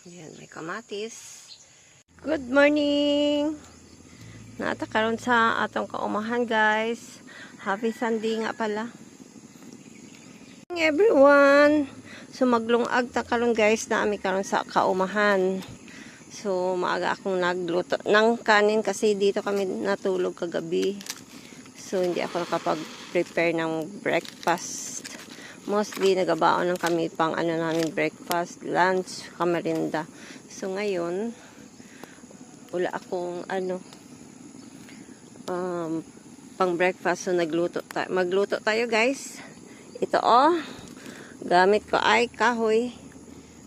Yan, may kamatis. Good morning! Nata karon sa atong kaumahan, guys. Happy Sunday nga pala. Everyone! So maglungag ta karon, guys, na ami karon sa kaumahan. So maaga akong nagluto ng kanin kasi dito kami natulog kagabi. So hindi ako nakapag-prepare ng breakfast. Mostly nagabaon lang kami pang namin breakfast, lunch, kamerinda. So ngayon wala akong pang breakfast, so magluto tayo, guys. Ito gamit ko ay kahoy,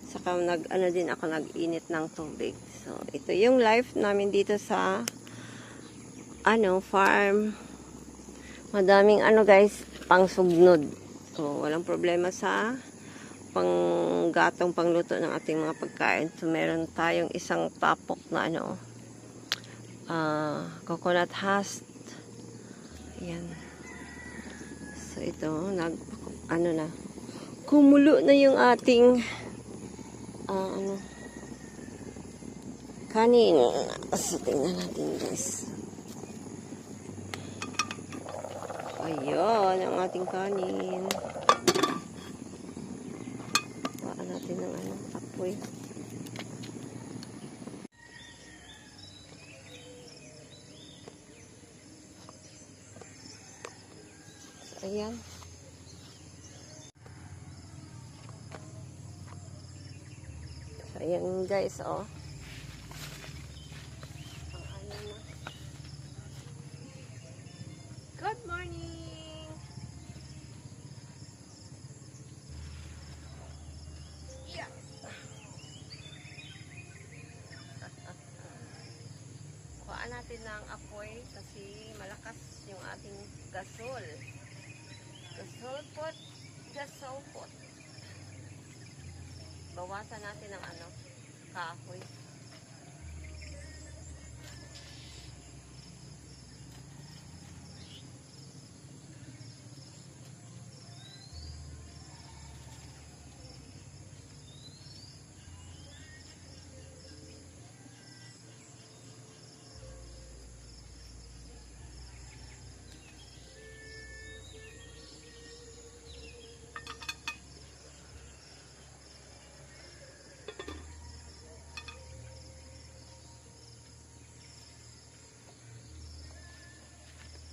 saka din ako nag-init ng tubig. So ito yung life namin dito sa farm. Madaming guys, pang sugnod. So walang problema sa panggatong pangluto ng ating mga pagkain. So meron tayong isang tapok na coconut husk. Ayan. So ito, kumulo na yung ating kanin. So tingnan natin, guys. Ayun, ang ating kanin. Waan natin ng apoy. Ayan. So, ayan, guys, Good morning! Yeah. Kuhaan natin ng apoy kasi malakas yung ating gasol. Gasol pot. Bawasan natin ng kahoy.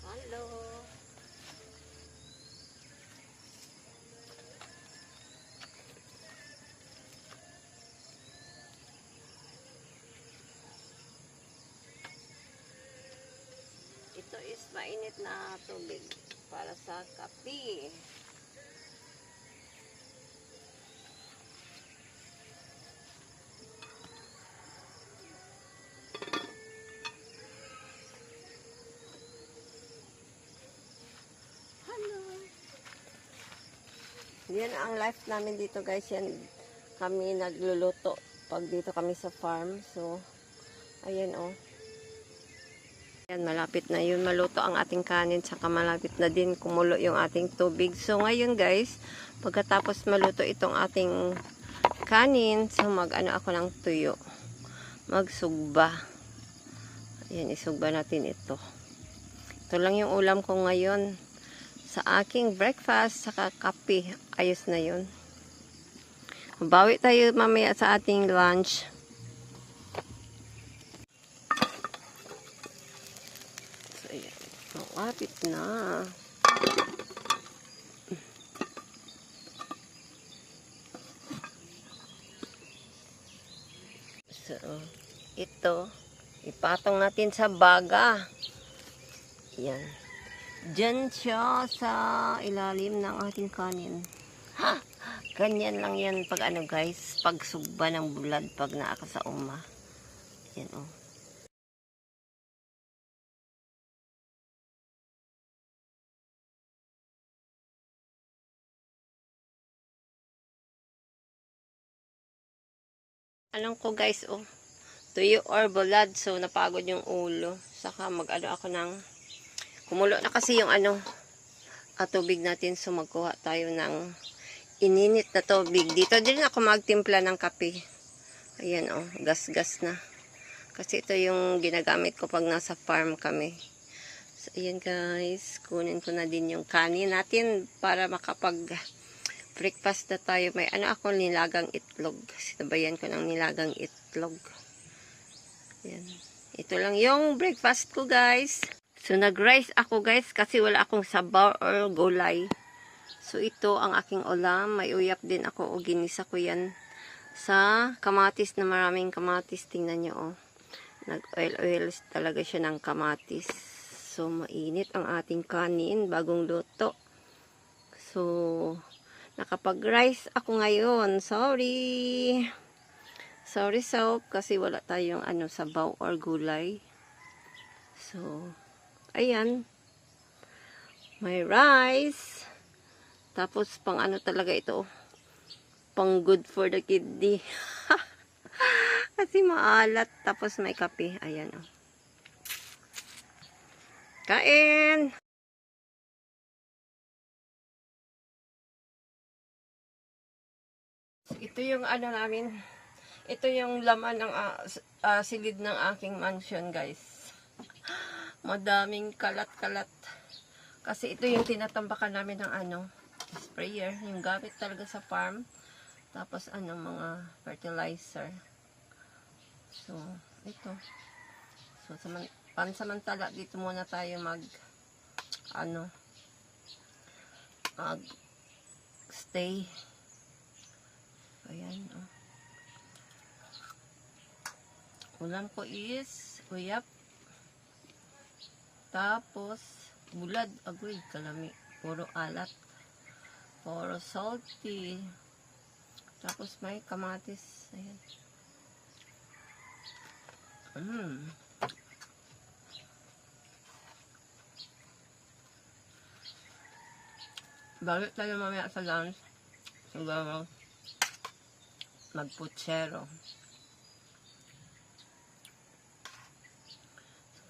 Hello. Ito is mainit na tubig para sa kape. Yan ang life namin dito, guys. Yan kami nagluluto pag dito kami sa farm. So ayan yan, malapit na yun maluto ang ating kanin, saka malapit na din kumulo yung ating tubig. So ngayon, guys, pagkatapos maluto itong ating kanin, so ako ng tuyo, magsugba. Ayan, isugba natin ito. Ito lang yung ulam ko ngayon sa aking breakfast, saka kape. Ayos na yun. Bawi tayo mamaya sa ating lunch. So, ayan. Malapit na. So, ito, ipatong natin sa baga. Yan. Diyan siya sa ilalim ng ating kanin. Ha! Ganyan lang yan pag guys, pag sugba ng bulad pag naaka sa uma. Yan Alam ko, guys, tuyo or bulad. So napagod yung ulo. Saka ako ng kumulo na kasi yung tubig natin. So magkuha tayo ng ininit na tubig. Dito din ako magtimpla ng kape. Ayan oh, gas-gas na. Kasi ito yung ginagamit ko pag nasa farm kami. So, ayan guys, kunin ko na din yung kanin natin para makapag breakfast na tayo. May ano ako, nilagang itlog. Sinabayan ko ng nilagang itlog. Ayan. Ito lang yung breakfast ko guys. So nag-rice ako guys kasi wala akong sabaw or gulay. So ito ang aking ulam. May uyap din ako o ginisa ko yan sa kamatis na maraming kamatis. Tingnan nyo oh. Nag-oil talaga siya ng kamatis. So, mainit ang ating kanin, bagong luto. So, nakapag-rice ako ngayon. Sorry. Sorry, soap, kasi wala tayong sabaw or gulay. So, ayan. May rice. Tapos, pang talaga ito. Pang good for the kidney. Kasi maalat. Tapos, may kape. Ayan, oh. Kain! Ito yung namin. Ito yung laman ng silid ng aking mansion, guys. Madaming kalat-kalat. Kasi ito yung tinatambakan namin ng sprayer. Yung gamit talaga sa farm. Tapos mga fertilizer. So, ito. So, pansamantala dito muna tayo mag stay. Ayan, oh. Ulam ko is uyap. Tapos bulad, agoy, kalami. Puro alat. Puro salty. Tapos may kamatis. Ayan. Balik tayo mamaya sa lunch. Siguro magputsero.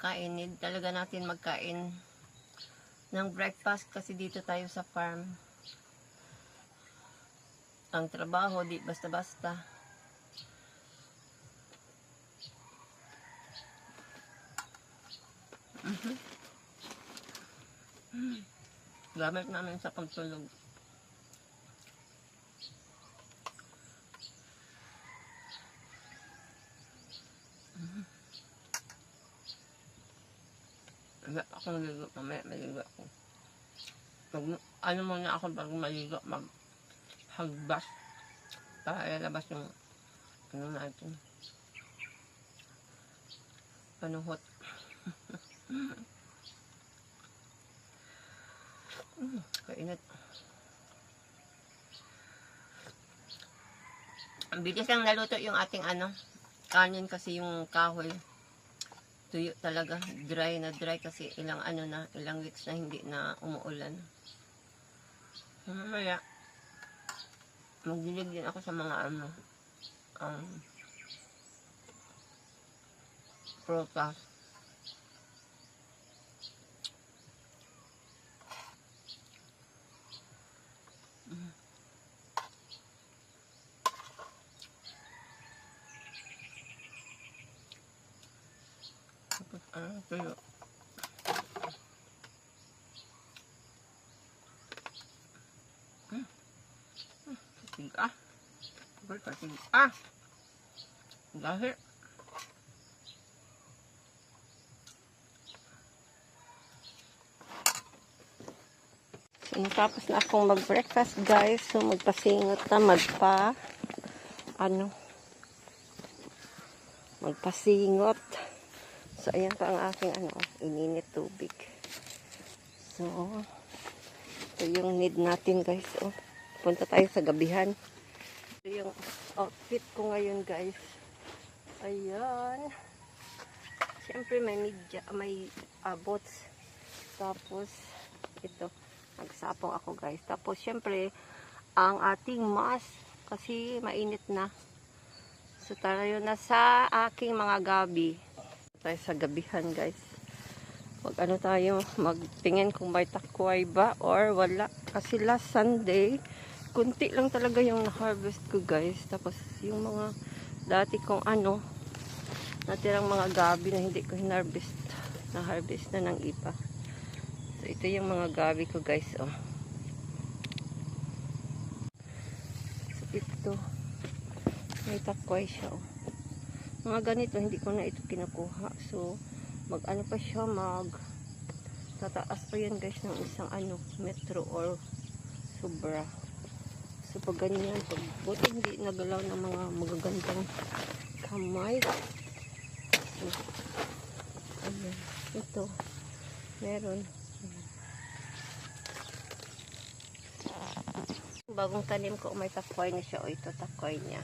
Kainin talaga natin magkain ng breakfast kasi dito tayo sa farm. Ang trabaho di basta-basta. Gamit namin sa pagtulog. Ako naligo, mamaya maligo ako. Muna ako bago maligo, maghagbas para ilabas yung natin. Panuhot. Kainit. Ang bilis lang naluto yung ating kanin kasi yung kahoy. Tuyo talaga. Dry na dry kasi ilang weeks na hindi na umuulan. Mamaya, magdilig din ako sa mga prutas. Tuyo. Tiga. Tiga. Dahil. So, natapos na akong mag-breakfast, guys. So, magpasingot na, magpasingot. So, ayan pa ang aking ininit tubig. So, ito yung need natin, guys. Oh, punta tayo sa gabihan. Ito yung outfit ko ngayon, guys. Ayan. Siyempre, may media, may boots. Tapos, ito. Nagsapong ako, guys. Tapos, siyempre, ang ating mask. Kasi, mainit na. So, tayo na sa aking mga gabi. Tayo sa gabihan, guys. Tayo, magtingin kung may takway ba or wala. Kasi last Sunday, kunti lang talaga yung na-harvest ko, guys. Tapos yung mga dati kong ano, natirang mga gabi na hindi ko hinarvest. Na-harvest na ng ipa. So, ito yung mga gabi ko, guys, oh. So, ito. May takway siya, oh. Mga ganito, hindi ko na ito kinukuha. So, mag-ano pa siya, tataas pa yan, guys, ng isang ano, metro or sobra. So, pag ganyan, pag buti hindi nagalaw ng mga magagandang kamay. So, ayan. Ito. Meron. Bagong tanim ko, may takway na siya. O, ito takway niya.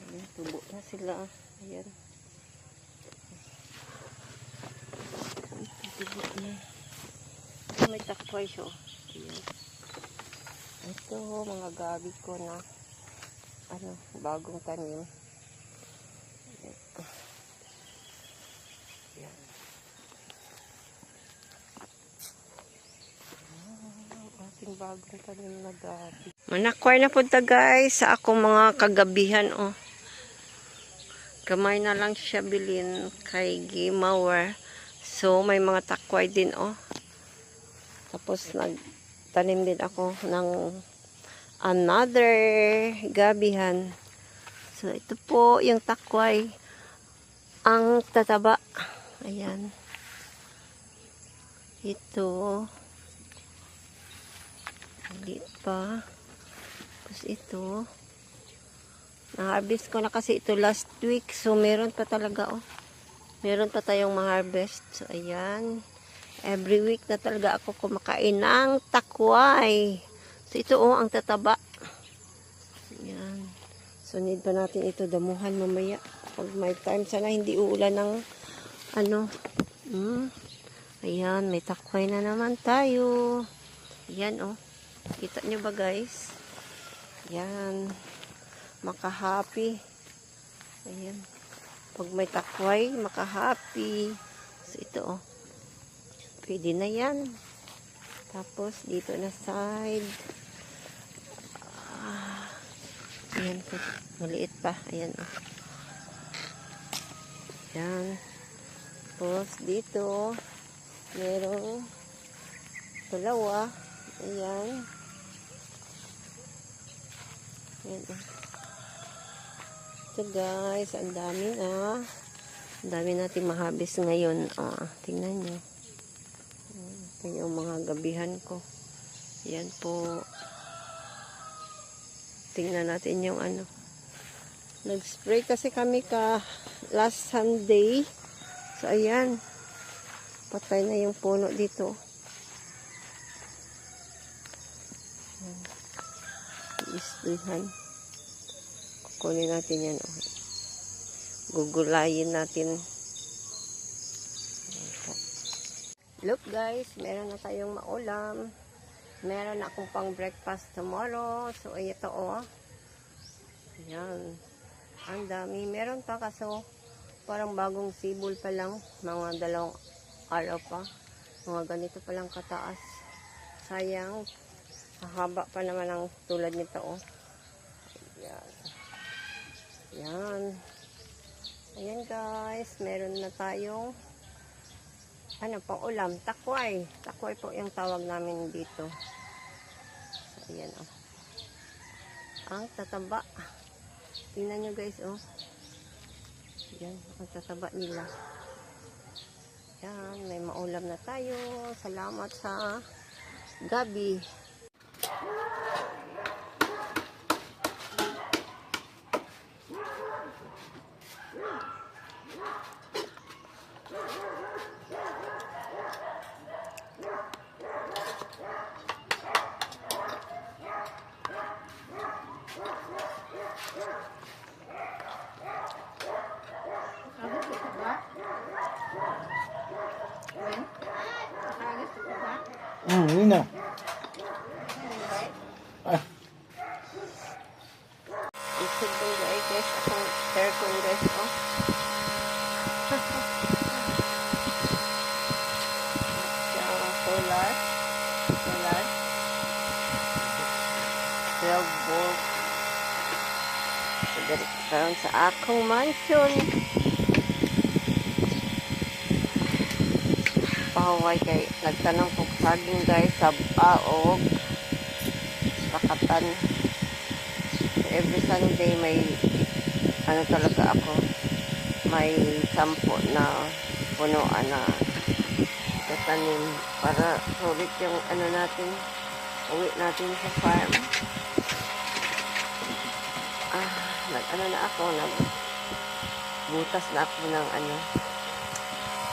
Ayan, tubo na sila. Ayan. Ito, tubo na. Ito, may takway siya. Ayan. Ito, mga gabi ko na ano, bagong tanim. Ito. Ayan. Ating bagong tanim na gabi. Manakway na po ta, guys, sa akong mga kagabihan, oh. Gamay na lang siya bilin kay Gimawer. So, may mga takway din, oh. Tapos, nagtanim din ako ng another gabihan. So, ito po yung takway. Ang tataba. Ayan. Ito. Hindi pa. Tapos ito. Na-harvest ko na kasi ito last week. So, meron pa talaga, oh. Meron pa tayong ma-harvest. So, ayan. Every week na talaga ako kumakain ng takway. So, ito, oh, ang tataba. Ayan. So, need pa natin ito damuhan mamaya. Pag may time, sana hindi uulan ng ano. Ayan, may takway na naman tayo. Ayan, oh. Kita nyo ba, guys? Ayan. Makahappy. Ayan. Pag may takway, makahappy. So, ito, oh. Pwede na yan. Tapos, dito na side. Ayan po. Maliit pa. Ayan, oh. Ayan. Tapos, dito, merong dalawa. Ayan. Ayan, oh. So, guys, ang dami na. Ang dami natin mahabis ngayon. Tingnan nyo. Ito yung mga gabihan ko. Ayan po. Tingnan natin yung ano. Nag-spray kasi kami last Sunday. So, ayan. Patay na yung puno dito. Isprihan. Kukunin natin yan. Oh. Gugulayin natin. Look, guys. Meron na tayong maulam. Meron na akong pang breakfast tomorrow. So, ito, oh. Ayan. Ang dami. Meron pa kaso parang bagong sibol pa lang. Mga 2 araw pa. Mga ganito pa lang kataas. Sayang. Hahaba pa naman ang tulad nito, oh. Ayan. Ayan. Ayan, guys. Meron na tayong ano, pang ulam. Takway. Takway po yung tawag namin dito. So, ayan, oh. Ang tataba. Tingnan nyo, guys, oh. Ayan, ang tataba nila. Ayan, may maulam na tayo. Salamat sa gabi. Yun na. Isip ko guys, akong aircon guys, oh. Solar. 12 volt. Karon sa akong mansion. Pahuway kay nagtanong kong saging guys sa baog. Kakatan. Every Sunday may ano talaga ako. May sampo na punuan na tatanim para sulit yung ano natin, uwi natin sa farm. Nag-ano na ako, nagbutas na ako ng ano,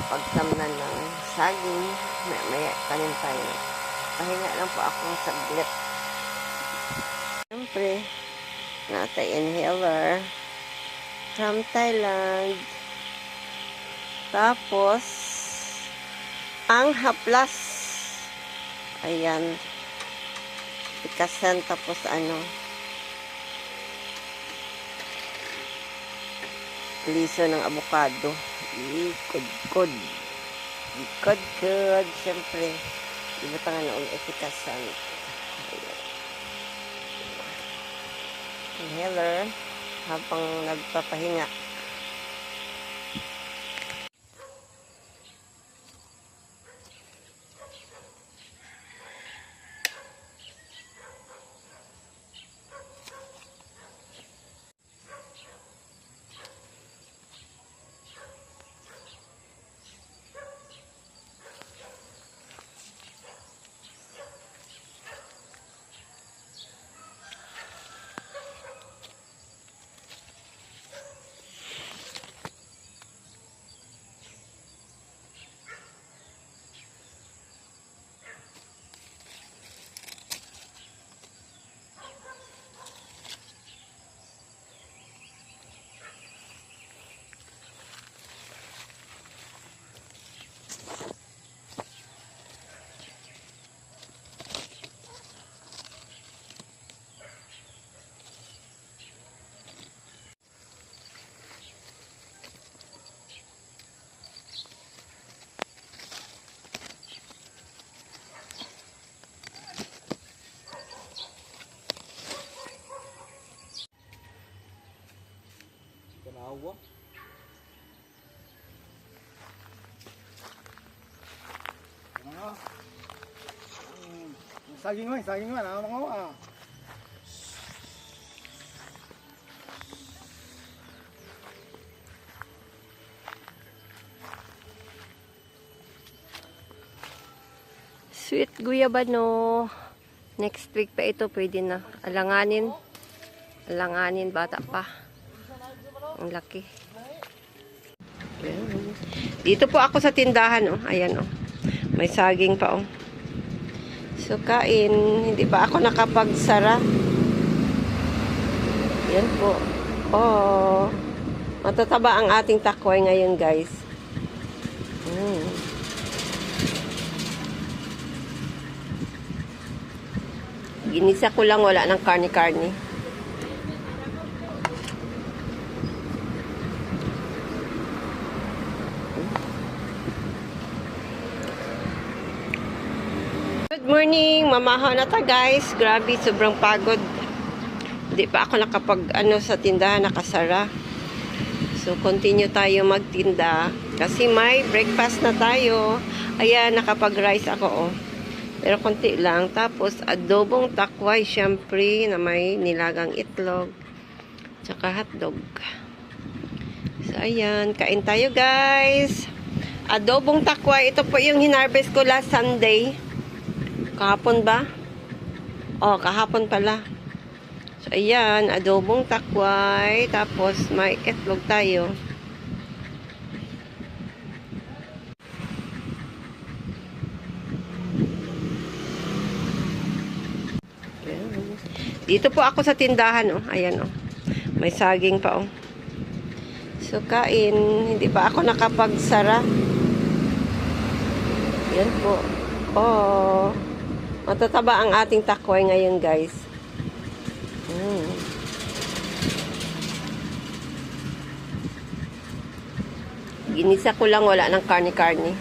pagtamnan ng saging. May kanin tayo. Pahinga lang po akong saglit. Siyempre, nata inhaler from Thailand. Tapos, ang haplas. Ayan. Ikasan tapos ano. Liso ng avocado. Ikod-kod. Ikod-kod. Siyempre, ibutangan na ulit ikasan. Inhaler. Habang nagpapahinga. Tanawa. Saging mo, ano mo ah. Sweet guyabano. Next week pa ito, pwede na. Alanganin. Alanganin, bata pa. Ang laki. Dito po ako sa tindahan, oh. Ayan, oh. May saging pa, oh. So, kain. Hindi pa ako nakapagsara. Yan po. Oh. Matataba ang ating takway ngayon, guys. Ginisa ko lang, wala ng karni-karni. Good morning, mamahaw na ta guys. Grabe, sobrang pagod. Hindi pa ako sa tindahan, nakasara. So, continue tayo magtinda. Kasi may breakfast na tayo. Ayan, nakapag-rice ako, oh. Pero konti lang. Tapos, adobong takway, syempre, na may nilagang itlog. Tsaka hotdog. So, ayan. Kain tayo, guys. Adobong takway. Ito po yung hinarvest ko last Sunday. Kahapon ba? Oh, kahapon pala. So, ayan. Adobong takway. Tapos, may itlog tayo. Dito po ako sa tindahan, oh. Ayan, oh. May saging pa, oh. So, kain. Hindi pa ako nakapagsara. Yan po. Oh. Matataba ang ating takway ngayon, guys. Ginisa ko lang, wala ng karni-karni.